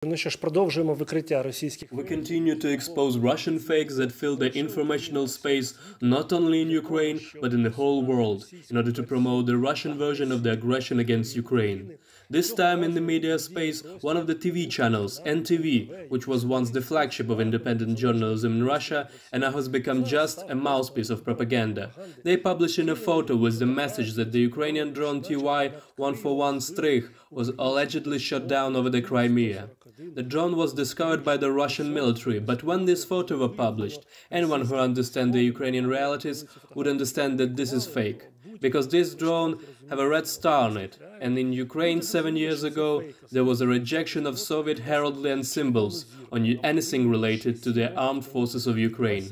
Ну що ж, продовжуємо викриття російських. We continue to expose Russian fakes that fill the informational space not only in Ukraine, but in the whole world, in order to promote the Russian version of the aggression against Ukraine. This time in the media space, one of the TV channels, NTV, which was once the flagship of independent journalism in Russia and now has become just a mouthpiece of propaganda. They published in a photo with the message that the Ukrainian drone TY-141 Strykh was allegedly shot down over the Crimea. The drone was discovered by the Russian military, but when this photo were published, anyone who understands the Ukrainian realities would understand that this is fake. Because this drone have a red star on it, and in Ukraine 7 years ago there was a rejection of Soviet heraldry and symbols on anything related to the armed forces of Ukraine.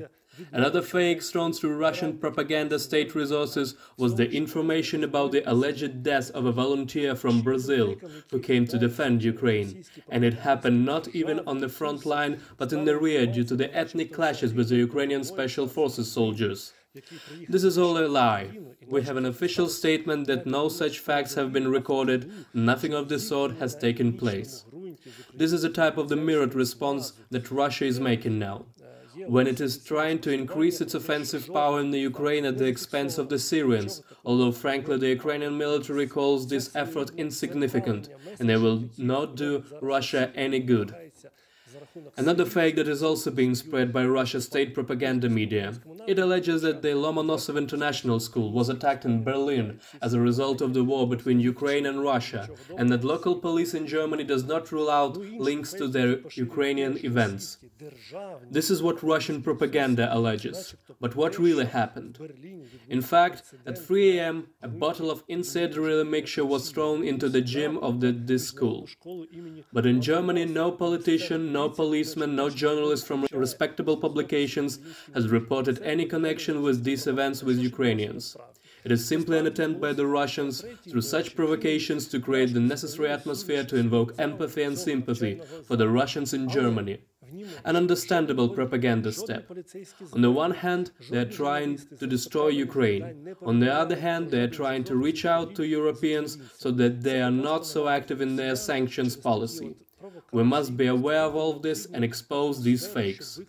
Another fake thrown through Russian propaganda state resources was the information about the alleged death of a volunteer from Brazil who came to defend Ukraine, and it happened not even on the front line but in the rear due to the ethnic clashes with the Ukrainian Special Forces soldiers. This is all a lie. We have an official statement that no such facts have been recorded, nothing of the sort has taken place. This is a type of the mirrored response that Russia is making now, when it is trying to increase its offensive power in the Ukraine at the expense of the Syrians, although frankly the Ukrainian military calls this effort insignificant, and they will not do Russia any good. Another fake that is also being spread by Russia's state propaganda media. It alleges that the Lomonosov International School was attacked in Berlin as a result of the war between Ukraine and Russia, and that local police in Germany does not rule out links to their Ukrainian events. This is what Russian propaganda alleges. But what really happened? In fact, at 3 a.m., a bottle of incendiary mixture was thrown into the gym of this school. But in Germany, no politician, no policeman, no journalist from respectable publications has reported any connection with these events with Ukrainians. It is simply an attempt by the Russians, through such provocations, to create the necessary atmosphere to invoke empathy and sympathy for the Russians in Germany. An understandable propaganda step. On the one hand, they are trying to destroy Ukraine. On the other hand, they are trying to reach out to Europeans so that they are not so active in their sanctions policy. We must be aware of all of this and expose these fakes.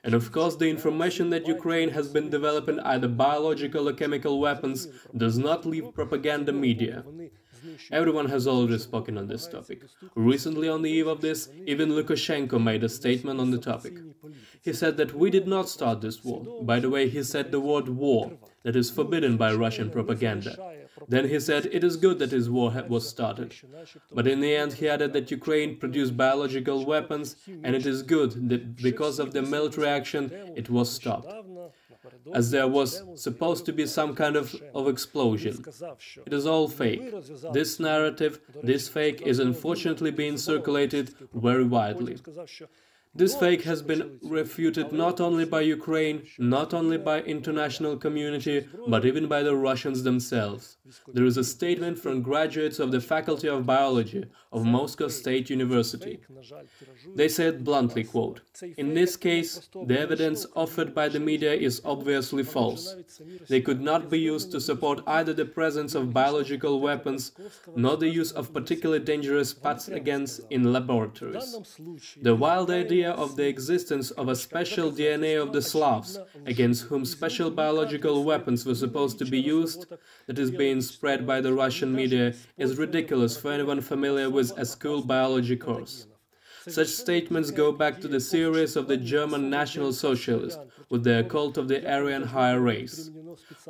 And of course, the information that Ukraine has been developing either biological or chemical weapons does not leave propaganda media. Everyone has already spoken on this topic. Recently, on the eve of this, even Lukashenko made a statement on the topic. He said that we did not start this war. By the way, he said the word war, that is forbidden by Russian propaganda. Then he said it is good that his war was started. But in the end, he added that Ukraine produced biological weapons, and it is good that because of the military action, it was stopped, as there was supposed to be some kind of explosion. It is all fake. This narrative, this fake, is unfortunately being circulated very widely. This fake has been refuted not only by Ukraine, not only by international community, but even by the Russians themselves. There is a statement from graduates of the Faculty of Biology of Moscow State University. They said bluntly, quote, "In this case, the evidence offered by the media is obviously false. They could not be used to support either the presence of biological weapons, nor the use of particularly dangerous pathogens in laboratories. The wild idea of the existence of a special DNA of the Slavs, against whom special biological weapons were supposed to be used, that is being spread by the Russian media, is ridiculous for anyone familiar with a school biology course. Such statements go back to the theories of the German National Socialists, with their cult of the Aryan higher race.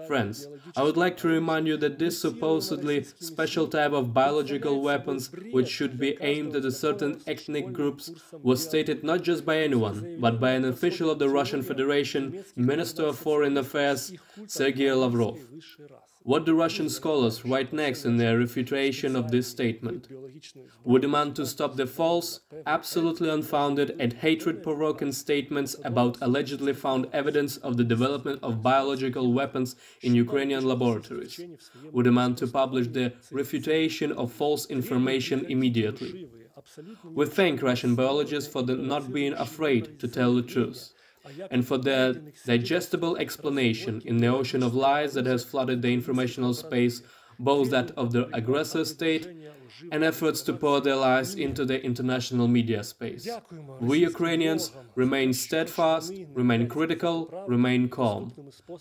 Friends, I would like to remind you that this supposedly special type of biological weapons, which should be aimed at a certain ethnic groups, was stated not just by anyone, but by an official of the Russian Federation, Minister of Foreign Affairs, Serhiy Lavrov. What do Russian scholars write next in their refutation of this statement? We demand to stop the false, absolutely unfounded and hatred-provoking statements about allegedly found evidence of the development of biological weapons in Ukrainian laboratories. We demand to publish the refutation of false information immediately. We thank Russian biologists for not being afraid to tell the truth, and for their digestible explanation in the ocean of lies that has flooded the informational space both that of the aggressor state and efforts to pour their lies into the international media space. We Ukrainians remain steadfast, remain critical, remain calm.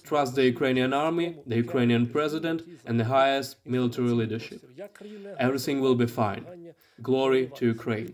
Trust the Ukrainian army, the Ukrainian president, and the highest military leadership. Everything will be fine. Glory to Ukraine.